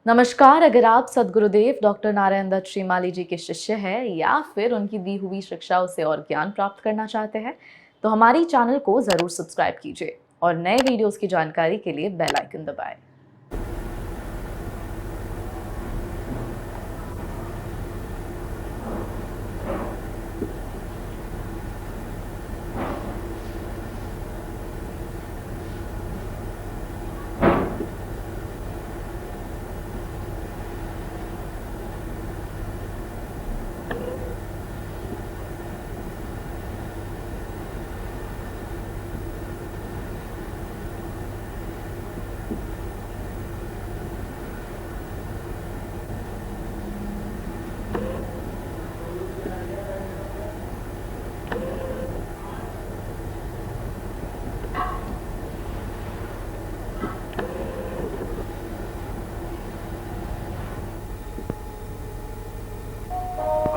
नमस्कार। अगर आप सद्गुरुदेव डॉक्टर नारायण दत्त श्रीमाली जी के शिष्य हैं या फिर उनकी दी हुई शिक्षाओं से और ज्ञान प्राप्त करना चाहते हैं तो हमारी चैनल को जरूर सब्सक्राइब कीजिए और नए वीडियोस की जानकारी के लिए बेल आइकन दबाएं।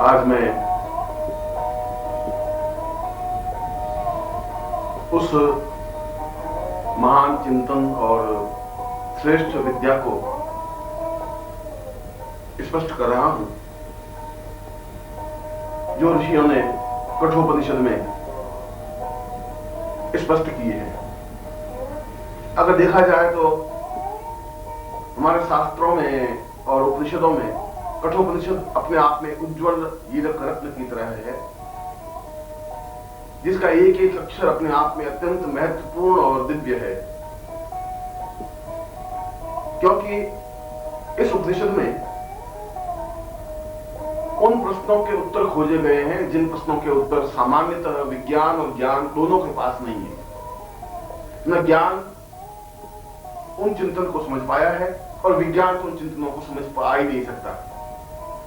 आज मैं उस महान चिंतन और श्रेष्ठ विद्या को स्पष्ट कर रहा हूं जो ऋषियों ने कठोपनिषद में स्पष्ट किए हैं। अगर देखा जाए तो हमारे शास्त्रों में और उपनिषदों में कठोपनिषद अपने आप में उज्जवल हीरक रत्न की तरह है, जिसका एक एक अक्षर अपने आप में अत्यंत महत्वपूर्ण और दिव्य है, क्योंकि इस उपनिषद में उन प्रश्नों के उत्तर खोजे गए हैं जिन प्रश्नों के उत्तर सामान्यतः विज्ञान और ज्ञान दोनों के पास नहीं है। न ज्ञान उन चिंतन को समझ पाया है और विज्ञान तो उन चिंतनों को समझ पा ही नहीं सकता।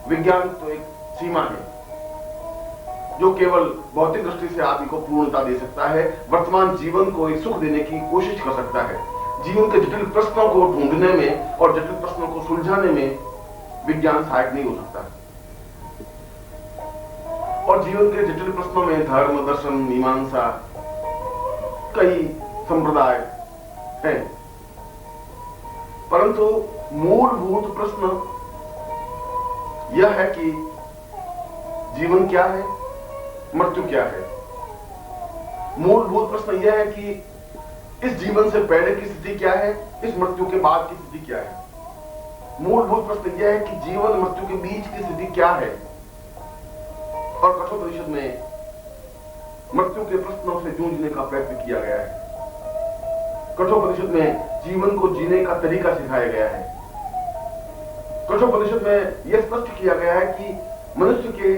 विज्ञान तो एक सीमा है जो केवल भौतिक दृष्टि से आदमी को पूर्णता दे सकता है, वर्तमान जीवन को एक सुख देने की कोशिश कर सकता है। जीवन के जटिल प्रश्नों को ढूंढने में और जटिल प्रश्नों को सुलझाने में विज्ञान सहायक नहीं हो सकता। और जीवन के जटिल प्रश्नों में धर्म, दर्शन, मीमांसा, कई संप्रदाय हैं, परंतु मूलभूत प्रश्न यह है कि जीवन क्या है, मृत्यु क्या है। मूलभूत प्रश्न यह है कि इस जीवन से पहले की स्थिति क्या है, इस मृत्यु के बाद की स्थिति क्या है। मूलभूत प्रश्न यह है कि जीवन मृत्यु के बीच की स्थिति क्या है। और कठोपनिषद में मृत्यु के प्रश्नों से जूझने का प्रयत्न किया गया है। कठोपनिषद में जीवन को जीने का तरीका सिखाया गया है। कठोपनिषद में यह स्पष्ट किया गया है कि मनुष्य के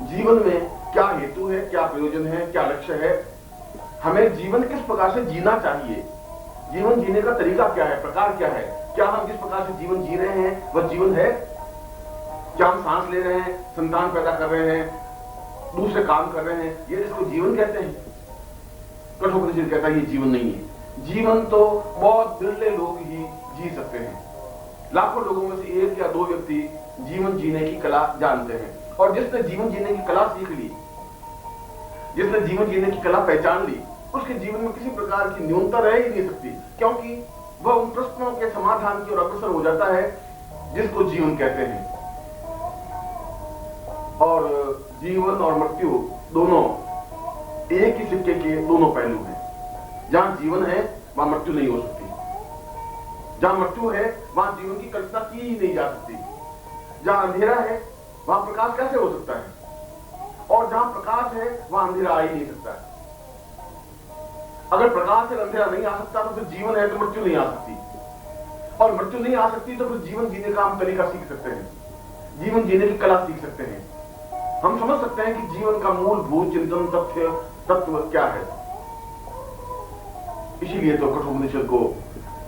जीवन में क्या हेतु है, क्या प्रयोजन है, क्या लक्ष्य है, हमें जीवन किस प्रकार से जीना चाहिए, जीवन जीने का तरीका क्या है, प्रकार क्या है, क्या हम जिस प्रकार से जीवन जी रहे हैं वह जीवन है, क्या हम सांस ले रहे हैं, संतान पैदा कर रहे हैं, दूसरे काम कर रहे हैं, ये इसको जीवन कहते हैं। कठोपनिषद कहता है ये जीवन नहीं है। जीवन तो बहुत बिरले लोग ही जी सकते हैं। लाखों लोगों में से एक या दो व्यक्ति जीवन जीने की कला जानते हैं, और जिसने जीवन जीने की कला सीख ली, जिसने जीवन जीने की कला पहचान ली, उसके जीवन में किसी प्रकार की न्यूनता रह ही नहीं सकती, क्योंकि वह उन प्रश्नों के समाधान की ओर अग्रसर हो जाता है जिसको जीवन कहते हैं। और जीवन और मृत्यु दोनों एक ही सिक्के के दोनों पहलू हैं। जहां जीवन है वहां मृत्यु नहीं हो सकती, जहां मृत्यु है वहां जीवन की कल्पना की ही नहीं जा सकती। जहां अंधेरा है वहां प्रकाश कैसे हो सकता है, और जहां प्रकाश है वहां अंधेरा आ ही नहीं सकता है। अगर प्रकाश से अंधेरा नहीं आ सकता तो फिर जीवन है तो मृत्यु नहीं आ सकती, और मृत्यु नहीं आ सकती तो फिर जीवन जीने का हम तरीका सीख सकते हैं, जीवन जीने की कला सीख सकते हैं। हम समझ सकते हैं कि जीवन का मूलभूत चिंतन तत्व क्या है। इसीलिए तो कठोपनिषद को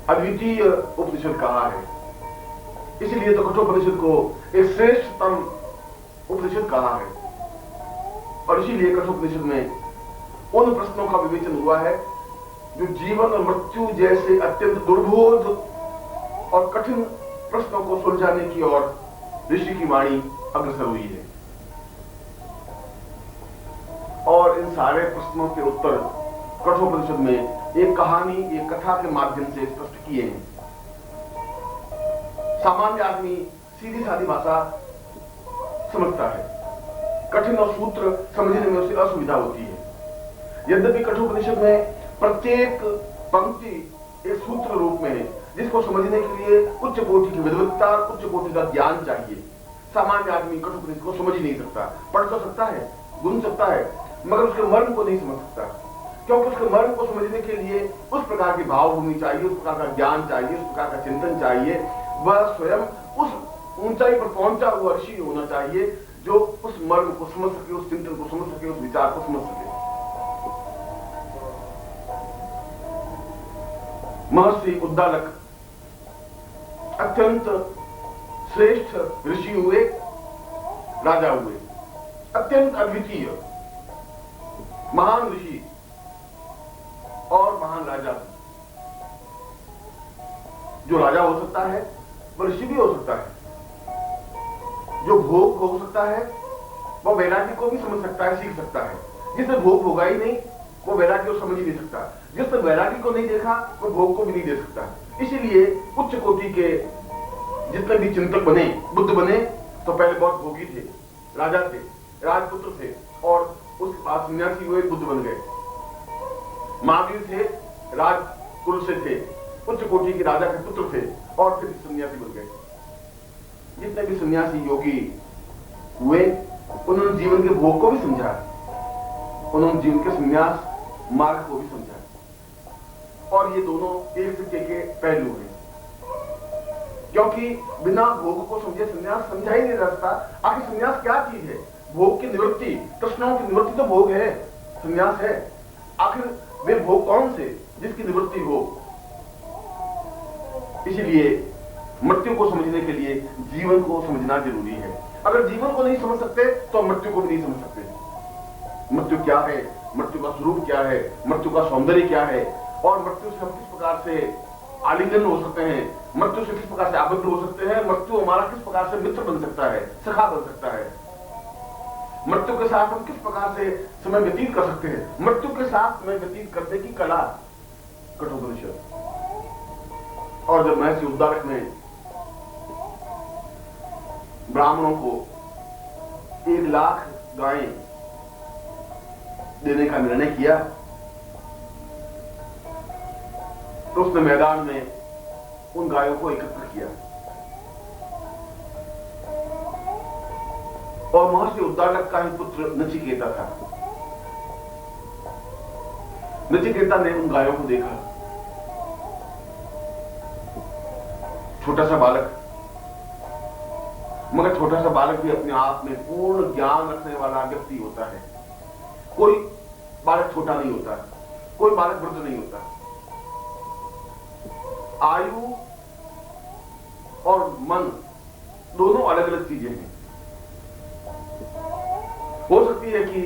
अद्वितीय उपनिषद कहा है, इसीलिए तो कठोपनिषद को एक श्रेष्ठतम उपनिषद कहा है, और इसीलिए कठोपनिषद में उन प्रश्नों का विवेचन हुआ है जो जीवन और मृत्यु जैसे अत्यंत दुर्बोध और कठिन प्रश्नों को सुलझाने की ओर ऋषि की वाणी अग्रसर हुई है। और इन सारे प्रश्नों के उत्तर कठोपनिषद में एक कहानी, एक कथा के माध्यम से स्पष्ट किए हैं। सामान्य आदमी सीधी सादी भाषा समझता है, कठिन और सूत्र समझने में उसे असुविधा होती है। यद्यपि कठोपनिषद में प्रत्येक पंक्ति एक सूत्र रूप में है, जिसको समझने के लिए उच्च कोटि की विद्वत्ता, उच्च कोटि का ज्ञान चाहिए। सामान्य आदमी कठोपनिषद को समझ ही नहीं सकता, पढ़ तो सकता है, गुन सकता है, मगर उसके मर्म को नहीं समझ सकता, क्योंकि उसके मर्म को समझने के लिए उस प्रकार की भावभूमि चाहिए, उस प्रकार का ज्ञान चाहिए, उस प्रकार का चिंतन चाहिए। वह स्वयं उस ऊंचाई पर पहुंचा हुआ ऋषि होना चाहिए जो उस मर्म को समझ सके, उस चिंतन को समझ सके, उस विचार को समझ सके। महर्षि उद्दालक अत्यंत श्रेष्ठ ऋषि हुए, राजा हुए, अत्यंत अद्वितीय महान ऋषि और महान राजा। जो राजा हो सकता है वह ऋषि भी हो सकता है, जो भोग भोग सकता है वह वैराग्य को भी समझ सकता है, सीख सकता है। जिसने भोग भोगा ही नहीं वो वैराग्य को समझ ही नहीं सकता, जिसने वैराग्य को नहीं देखा वो भोग को भी नहीं दे सकता। इसीलिए उच्च कोटि के जितने भी चिंतक बने, बुद्ध बने, तो पहले बहुत भोगी थे, राजा थे, राजपुत्र थे, और उसके बाद सन्यासी हुए, बुद्ध बन गए। महावीर थे, राजकुल से थे, उच्च कोटि के राजा के पुत्र थे, और फिर सन्यासी बन गए। जितने भी सन्यासी योगी हुए उन्होंने जीवन के भोग को भी समझा, उन्होंने जीवन के संन्यास मार्ग को भी समझा, और ये दोनों एक सिक्के के पहलू हैं। क्योंकि बिना भोग को समझे संन्यास समझा ही नहीं सकता। आखिर संन्यास क्या चीज है? भोग की निवृत्ति, तृष्णाओं की निवृत्ति तो भोग है, संन्यास है। आखिर वे भोग कौन से जिसकी निवृत्ति हो? इसलिए मृत्यु को समझने के लिए जीवन को समझना जरूरी है। अगर जीवन को नहीं समझ सकते तो मृत्यु को भी नहीं समझ सकते। मृत्यु क्या है, मृत्यु का स्वरूप क्या है, मृत्यु का सौंदर्य क्या है, और मृत्यु से हम किस प्रकार से आलिंगन हो सकते हैं, मृत्यु से किस प्रकार से आबद्ध हो सकते हैं, मृत्यु हमारा किस प्रकार से मित्र बन सकता है, सखा बन सकता है, मृत्यु के साथ हम किस प्रकार से समय व्यतीत कर सकते हैं, मृत्यु के साथ समय व्यतीत करने की कला कठोपनिषद। और जब महर्षि उद्दालक ने ब्राह्मणों को 1 लाख गायें देने का निर्णय किया, तो उसने मैदान में उन गायों को एकत्र किया, और महर्षि उद्दालक का ही पुत्र नचिकेता था। नचिकेता ने उन गायों को देखा, छोटा सा बालक, मगर छोटा सा बालक भी अपने आप में पूर्ण ज्ञान रखने वाला व्यक्ति होता है। कोई बालक छोटा नहीं होता, कोई बालक वृद्ध नहीं होता। आयु और मन दोनों अलग अलग चीजें हैं। हो सकती है कि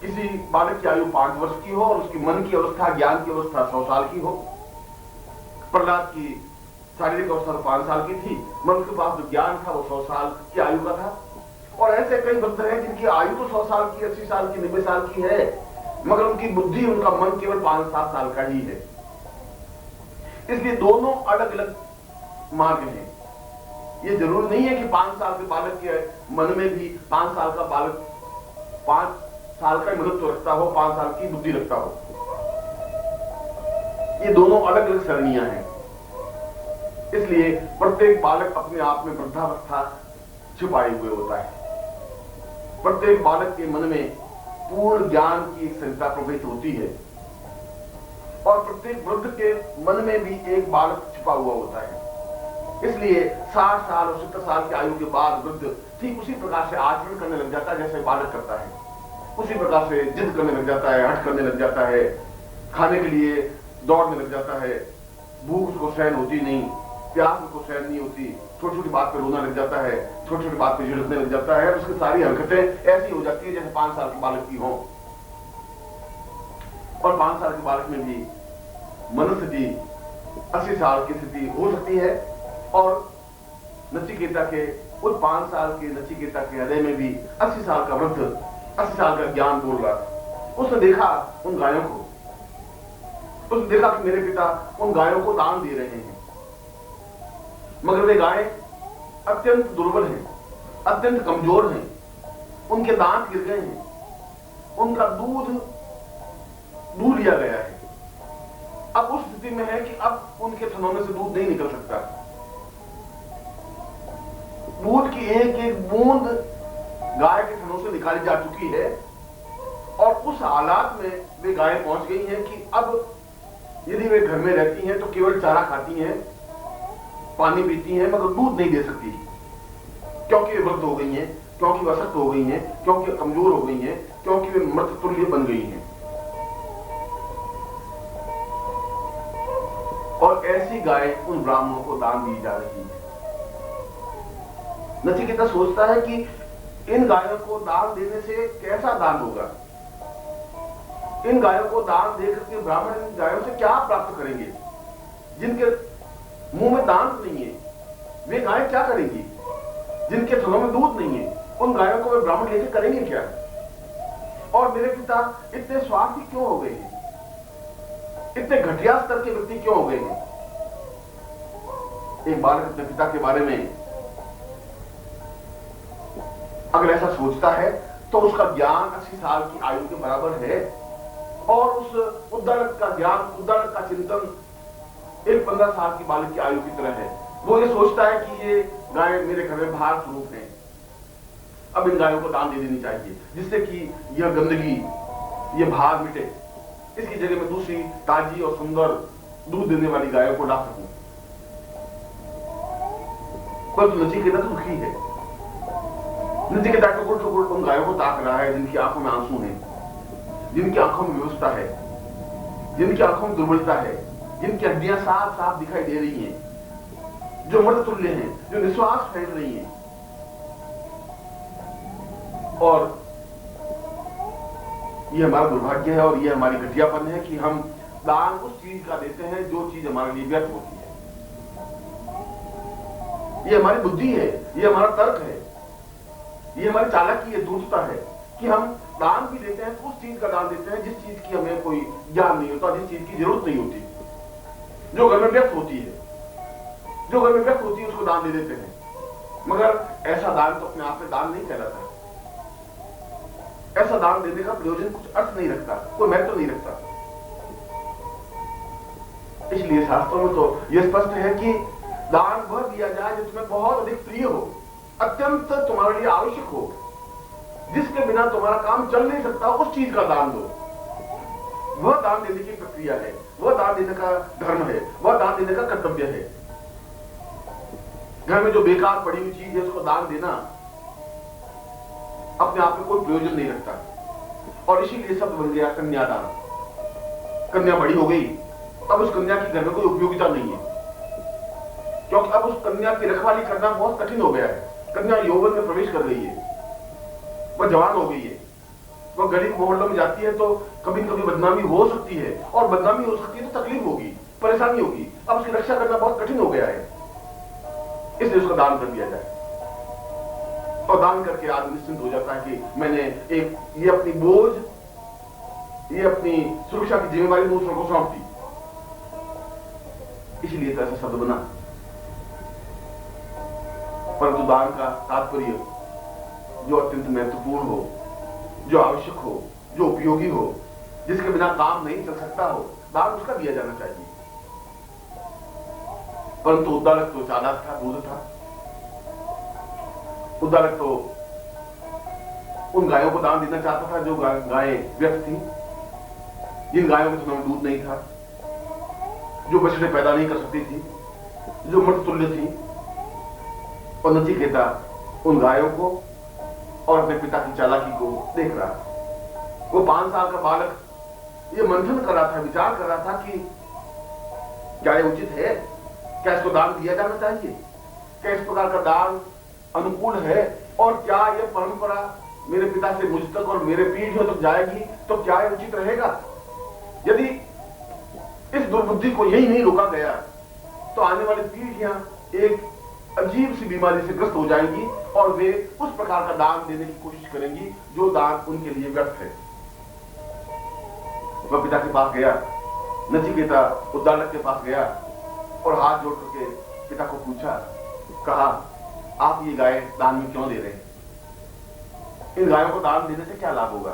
किसी बालक की आयु 5 वर्ष की हो और उसकी मन की अवस्था, ज्ञान की अवस्था 100 साल की हो। प्रहलाद की शारीरिक अवस्था तो 5 साल की थी, मगर उसके पास जो ज्ञान था वो 100 साल की आयु का था। और ऐसे कई वृद्ध हैं जिनकी आयु तो 100 साल की, 80 साल की, 90 साल की है, मगर उनकी बुद्धि, उनका मन केवल 5-7 साल का ही है। इसलिए दोनों अलग अलग मार्ग हैं। ये जरूर नहीं है कि 5 साल के बालक के मन में भी 5 साल का बालक 5 साल का मनुष्य रखता हो, 5 साल की बुद्धि रखता हो। ये दोनों अलग अलग सरणियां हैं। इसलिए प्रत्येक बालक अपने आप में वृद्धावस्था छिपाए हुए होता है। प्रत्येक बालक के मन में पूर्ण ज्ञान की एक संहिता प्रवेश होती है, और प्रत्येक वृद्ध के मन में भी एक बालक छिपा हुआ होता है। इसलिए 60 साल और 70 साल की आयु के बाद वृद्ध ठीक उसी प्रकार से आचरण करने लग जाता है जैसे बालक करता है। उसी प्रकार से जिद करने लग जाता है, हट करने लग जाता है, खाने के लिए दौड़ने लग जाता है, भूख उसको सहन होती नहीं, प्यास उसको सहन नहीं होती, छोटी छोटी बात पे रोना लग जाता है, छोटी छोटी बात पे झिड़कने लग जाता है। उसकी सारी हरकतें ऐसी हो जाती है जैसे 5 साल के बालक की हो। और 5 साल के बालक में भी मनस्थिति 80 साल की स्थिति हो सकती है। और नचिकेता के उस 5 साल के नचिकेता के हृदय में भी 80 साल का वृद्ध 80 साल का ज्ञान बोल रहा था। उसने देखा उन गायों को, उसने देखा कि मेरे पिता उन गायों को दान दे रहे हैं, मगर वे गायें अत्यंत दुर्बल हैं, अत्यंत कमजोर हैं, उनके दांत गिर गए हैं, उनका दूध दूह लिया गया है। अब उस स्थिति में है कि अब उनके थनों में से दूध नहीं निकल सकता। दूध की एक एक बूंद गाय के थनों से निकाली जा चुकी है और उस हालात में वे गायें पहुंच गई हैं कि अब यदि वे घर में रहती हैं तो केवल चारा खाती हैं, पानी पीती हैं, मगर दूध नहीं दे सकती, क्योंकि वे वृद्ध हो गई हैं, क्योंकि वे अशक्त हो गई हैं, क्योंकि कमजोर हो गई हैं, क्योंकि वे मृत तुल्य बन गई हैं। और ऐसी गाय उन ब्राह्मणों को दान दी जा रही है। नचिकेता सोचता है कि इन गायों को दान देने से कैसा दान होगा, इन गायों को दान देकर के ब्राह्मण इन गायों से क्या प्राप्त करेंगे, जिनके मुंह में दांत नहीं है वे गायें क्या करेंगी, जिनके थनों में दूध नहीं है उन गायों को वे ब्राह्मण लेके करेंगे क्या। और मेरे पिता इतने स्वार्थी क्यों हो गए हैं, इतने घटिया स्तर के व्यक्ति क्यों हो गए हैं। एक बालक अपने पिता के बारे में अगर ऐसा सोचता है तो उसका ज्ञान 80 साल की आयु के बराबर है और उस उद्दालक का ज्ञान, उद्दालक का चिंतन एक 15 साल की बालक की आयु की तरह है। वो ये सोचता है कि ये गाय मेरे घर में भार स्वरूप है, अब इन गायों को दान दे देनी चाहिए जिससे कि यह गंदगी, ये भार मिटे, इसकी जगह में दूसरी ताजी और सुंदर दूध देने वाली गायों को ला सकूं। परंतु नचिकेता दुखी है। नचिकेता टुकुर टुकुर उन गायों को ताक रहा है जिनकी आंखों में आंसू हैं, जिनकी आंखों में विवशता है, जिनकी आंखों में दुर्बलता है, जिनकी हड्डियां साफ साफ दिखाई दे रही हैं, जो मृत तुल्य हैं, जो निश्वास फैल रही हैं। और यह हमारा दुर्भाग्य है और यह हमारी घटियापन है कि हम दान उस चीज का देते हैं जो चीज हमारे लिए व्यर्थ होती है। यह हमारी बुद्धि है, यह हमारा तर्क है, यह हमारी चालाकी है, धूर्तता है कि हम दान भी देते हैं तो उस चीज का दान देते हैं जिस चीज की हमें कोई ज्ञान नहीं होता, जिस चीज की जरूरत नहीं होती, जो घर में व्यर्थ होती है, जो घर में व्यर्थ होती है उसको दान दे देते हैं। मगर ऐसा दान तो अपने आप में दान नहीं कहलाता। ऐसा दान देने का प्रयोजन कुछ अर्थ नहीं रखता, कोई महत्व नहीं रखता। इसलिए शास्त्रों में तो यह स्पष्ट है कि दान वह दिया जाए जो तुम्हें बहुत अधिक प्रिय हो, अत्यंत तुम्हारे लिए आवश्यक हो, जिसके बिना तुम्हारा काम चल नहीं सकता, उस चीज का दान दो। वह दान देने की प्रक्रिया है, वह दान देने का धर्म है, वह दान देने का कर्तव्य है। घर में जो बेकार पड़ी हुई चीज है उसको दान देना अपने आप में कोई प्रयोजन नहीं रखता। और इसीलिए शब्द बन गया कन्यादान। कन्या बड़ी हो गई, अब उस कन्या की घर में कोई उपयोगिता नहीं है, क्योंकि अब उस कन्या की रखवाली करना बहुत कठिन हो गया है। कन्या यौवन में प्रवेश कर गई है, वह जवान हो गई है, वह गरीब मोहल्लों में जाती है तो कभी कभी बदनामी हो सकती है, और बदनामी हो सकती है तो तकलीफ होगी, परेशानी होगी। अब उसकी रक्षा करना बहुत कठिन हो गया है, इसलिए उसका दान कर दिया जाए। और दान करके आदमी निश्चिंत हो जाता है कि मैंने एक ये अपनी बोझ, ये अपनी सुरक्षा की जिम्मेदारी दूसरों को सौंप दी। इसलिए तो ऐसा शब्द बना। परंतु दान का तात्पर्य जो अत्यंत महत्वपूर्ण हो, जो आवश्यक हो, जो उपयोगी हो, जिसके बिना काम नहीं चल सकता हो, दान उसका दिया जाना चाहिए। परंतु उद्दालक तो चालाक था, दूध था। उद्दालक तो उन गायों को दान देना चाहता था जो गायें व्यर्थ थी, जिन गायों के थनों में दूध नहीं था, जो बछड़े पैदा नहीं कर सकती थी, जो मृत तुल्य थी। और नचिकेता उन गायों को और अपने पिता की चालाकी को देख रहा। वो 5 साल का बालक ये मंथन कर रहा था, विचार कर रहा था कि क्या ये उचित है, क्या इसको दान दिया जाना चाहिए, क्या इस प्रकार का दान अनुकूल है, और क्या यह परंपरा मेरे पिता से मुझ तक और मेरे पीढ़ियों तक जाएगी तो क्या यह उचित रहेगा। यदि इस दुर्बुद्धि को यही नहीं रोका गया तो आने वाली पीढ़ियां एक अजीब सी बीमारी से ग्रस्त हो जाएंगी और वे उस प्रकार का दान देने की कोशिश करेंगी जो दान उनके लिए व्यर्थ है। वह पिता के पास गया, नचिकेता उद्दालक के पास गया और हाथ जोड़ करके पिता को पूछा, कहा आप ये गाय दान में क्यों दे रहे हैं? इन गायों को दान देने से क्या लाभ होगा?